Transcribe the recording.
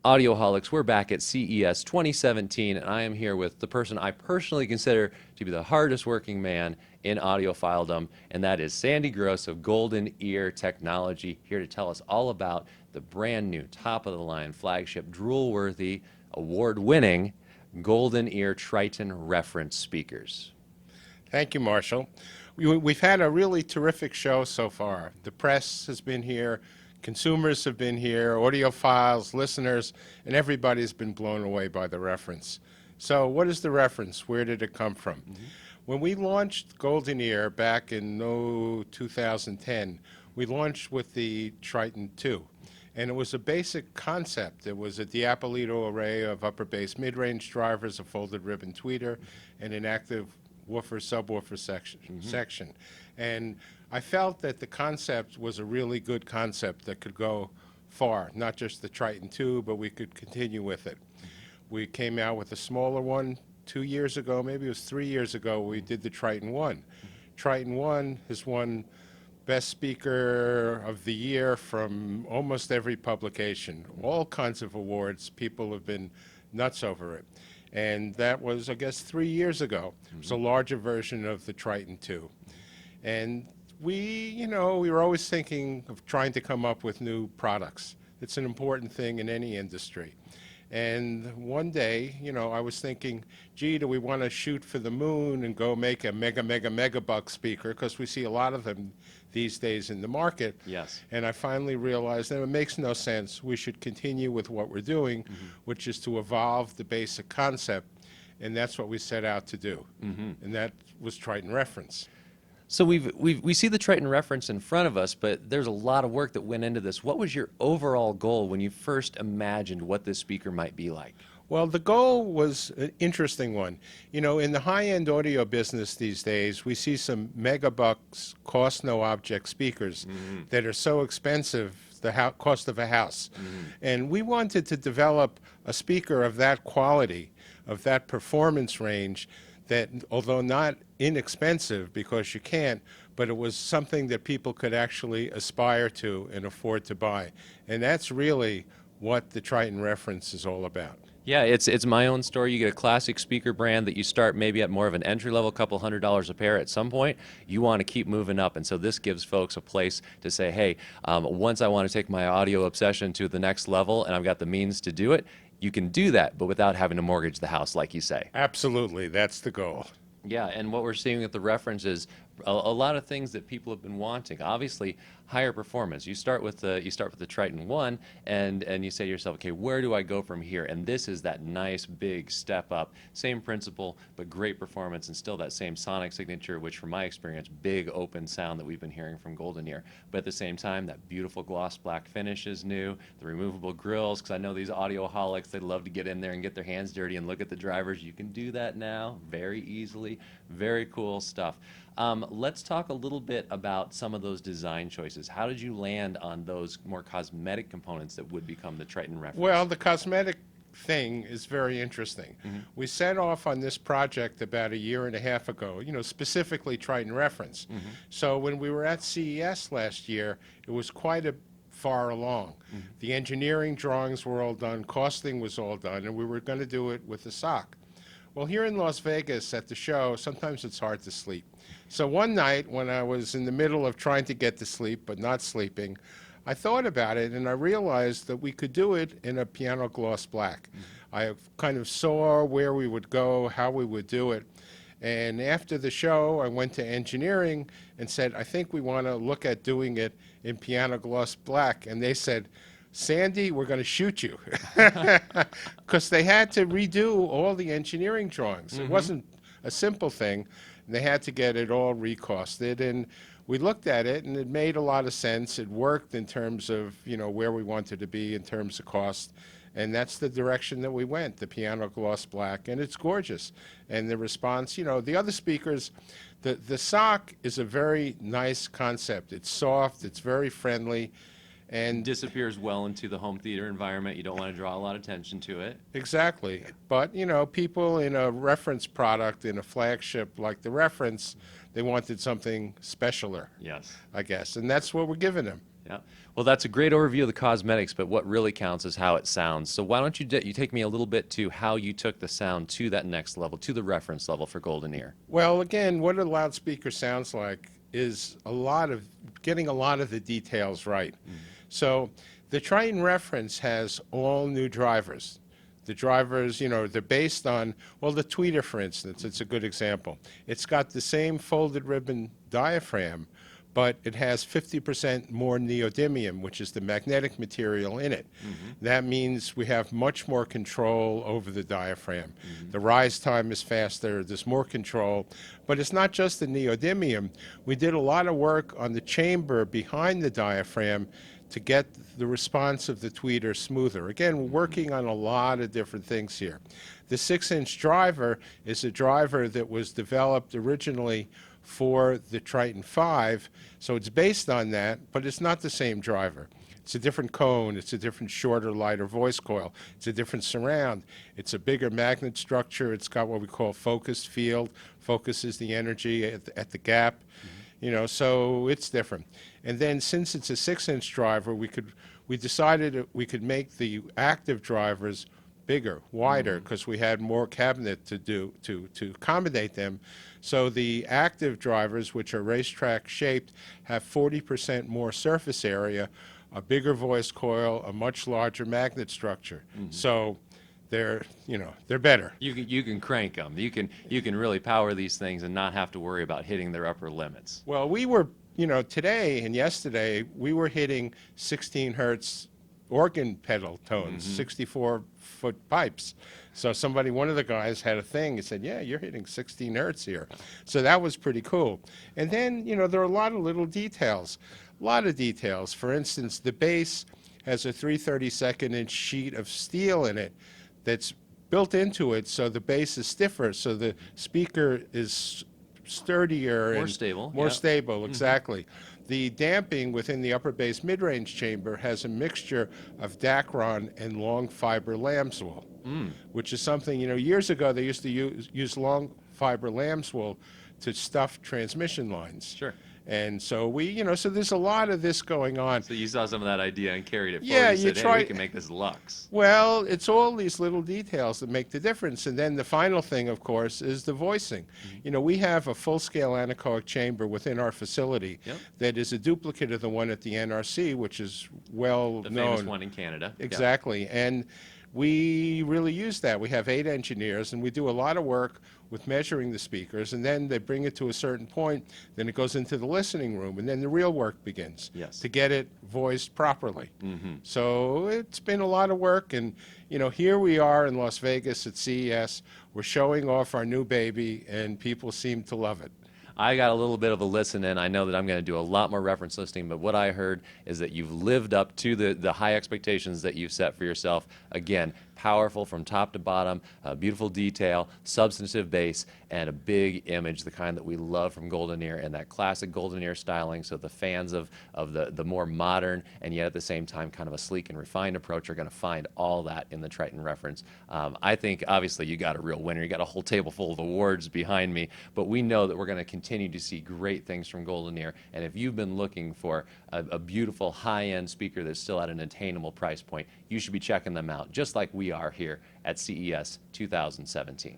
Audioholics, we're back at CES 2017, and I am here with the person I personally consider to be the hardest working man in audiophiledom, and that is Sandy Gross of Golden Ear Technology, here to tell us all about the brand new, top of the line, flagship, drool-worthy, award-winning Golden Ear Triton Reference speakers. Thank you, Marshall. We've had a really terrific show so far. The press has been here, consumers have been here, audiophiles, listeners, and everybody's been blown away by the reference. So what is the reference? Where did it come from? When we launched Golden Ear back in 2010, we launched with the Triton 2. And it was a basic concept. It was a Diapolito array of upper bass mid-range drivers, a folded ribbon tweeter, and an active woofer subwoofer section. And I felt that the concept was a really good concept that could go far, not just the Triton 2, but we could continue with it. We came out with a smaller one 2 years ago, maybe it was 3 years ago, we did the Triton One. Triton One has won Best Speaker of the Year from almost every publication. All kinds of awards. People have been nuts over it. And that was, I guess, 3 years ago. It was a larger version of the Triton 2. And we were always thinking of trying to come up with new products. It's an important thing in any industry. And one day, I was thinking, gee, do we want to shoot for the moon and go make a mega buck speaker? Because we see a lot of them these days in the market. Yes. And I finally realized that it makes no sense. We should continue with what we're doing, which is to evolve the basic concept. And that's what we set out to do. And that was Triton Reference. So we see the Triton Reference in front of us, but there's a lot of work that went into this. What was your overall goal when you first imagined what this speaker might be like? Well, the goal was an interesting one. In the high-end audio business these days, we see some megabucks, cost-no-object speakers that are so expensive, the cost of a house. And we wanted to develop a speaker of that quality, of that performance range, that, although not inexpensive, because you can't, but it was something that people could actually aspire to and afford to buy. And that's really what the Triton Reference is all about. Yeah, it's my own story. You get a classic speaker brand that you start maybe at more of an entry level, couple $100s a pair. At some point, you want to keep moving up, and so this gives folks a place to say, hey, once I want to take my audio obsession to the next level and I've got the means to do it, you can do that, but without having to mortgage the house, like you say. Absolutely, that's the goal. Yeah, and what we're seeing with the reference is a lot of things that people have been wanting. Obviously, higher performance. You start with the Triton One, and you say to yourself, okay, where do I go from here? And this is that nice big step up. Same principle, but great performance, and still that same sonic signature, which, from my experience, big open sound that we've been hearing from Golden Ear. But at the same time, that beautiful gloss black finish is new. The removable grills, because I know these audioholics, they love to get in there and get their hands dirty and look at the drivers. You can do that now very easily. Very cool stuff. Let's talk a little bit about some of those design choices. How did you land on those more cosmetic components that would become the Triton Reference? Well, the cosmetic thing is very interesting. We set off on this project about a year and a half ago, specifically Triton Reference. So when we were at CES last year, it was quite a far along. The engineering drawings were all done, costing was all done, and we were going to do it with the SOC. Well, here in Las Vegas at the show, sometimes it's hard to sleep. So one night when I was in the middle of trying to get to sleep but not sleeping, I thought about it and I realized that we could do it in a piano gloss black. I kind of saw where we would go, how we would do it. And after the show, I went to engineering and said, I think we want to look at doing it in piano gloss black. And they said, Sandy, we're going to shoot you. Because they had to redo all the engineering drawings. It wasn't a simple thing. They had to get it all recosted. And we looked at it, and it made a lot of sense. It worked in terms of, where we wanted to be in terms of cost. And that's the direction that we went, the piano gloss black. And it's gorgeous. And the response, the other speakers, the SOC is a very nice concept. It's soft. It's very friendly. And disappears well into the home theater environment. You don't want to draw a lot of attention to it. Exactly. But, people in a reference product, in a flagship like the Reference, they wanted something specialer. Yes. I guess. And that's what we're giving them. Yeah. Well, that's a great overview of the cosmetics, but what really counts is how it sounds. So why don't you take me a little bit to how you took the sound to that next level, to the reference level for Golden Ear? Well, again, what a loudspeaker sounds like is getting a lot of the details right. So the Triton Reference has all new drivers. The drivers, they're based on, well, the tweeter, for instance, it's a good example. It's got the same folded ribbon diaphragm, but it has 50% more neodymium, which is the magnetic material in it. That means we have much more control over the diaphragm. The rise time is faster, there's more control, but it's not just the neodymium. We did a lot of work on the chamber behind the diaphragm to get the response of the tweeter smoother. Again, we're working on a lot of different things here. The 6-inch driver is a driver that was developed originally for the Triton 5, so it's based on that, but it's not the same driver. It's a different cone, it's a different shorter, lighter voice coil, it's a different surround, it's a bigger magnet structure, it's got what we call focused field, focuses the energy at the gap, so it's different. And then since it's a 6-inch driver, we decided we could make the active drivers bigger, wider, because we had more cabinet to accommodate them. So the active drivers, which are racetrack shaped, have 40% more surface area, a bigger voice coil, a much larger magnet structure. So they're better. You can crank them. You can really power these things and not have to worry about hitting their upper limits. Well, we were, today and yesterday, we were hitting 16 hertz organ pedal tones, 64-foot pipes. So one of the guys had a thing, he said, yeah, you're hitting 16 hertz here. So that was pretty cool. And then, there are a lot of little details, For instance, the bass has a 3/32 inch sheet of steel in it that's built into it, so the bass is stiffer, so the speaker is sturdier. More stable. More Yeah. stable, exactly. The damping within the upper bass mid-range chamber has a mixture of Dacron and long fiber lambswool, which is something, years ago they used to use long fiber lambswool to stuff transmission lines. Sure. And so so there's a lot of this going on. So you saw some of that idea and carried it forward. Yeah, You said, try. hey, we can make this luxe. Well, it's all these little details that make the difference. And then the final thing, of course, is the voicing. We have a full-scale anechoic chamber within our facility that is a duplicate of the one at the NRC, which is well known. The famous one in Canada. Exactly. And we really use that. We have 8 engineers, and we do a lot of work with measuring the speakers, and then they bring it to a certain point, then it goes into the listening room, and then the real work begins to get it voiced properly. So it's been a lot of work, and here we are in Las Vegas at CES. We're showing off our new baby, and people seem to love it. I got a little bit of a listen in. I know that I'm going to do a lot more reference listening, but what I heard is that you've lived up to the high expectations that you've set for yourself. Again, powerful from top to bottom, beautiful detail, substantive bass, and a big image, the kind that we love from Golden Ear, and that classic Golden Ear styling. So the fans of the more modern and yet at the same time kind of a sleek and refined approach are going to find all that in the Triton Reference. I think obviously you got a real winner. You got a whole table full of awards behind me, but we know that we're going to continue to see great things from Golden Ear. And if you've been looking for a beautiful high-end speaker that's still at an attainable price point, you should be checking them out, just like we are here at CES 2017.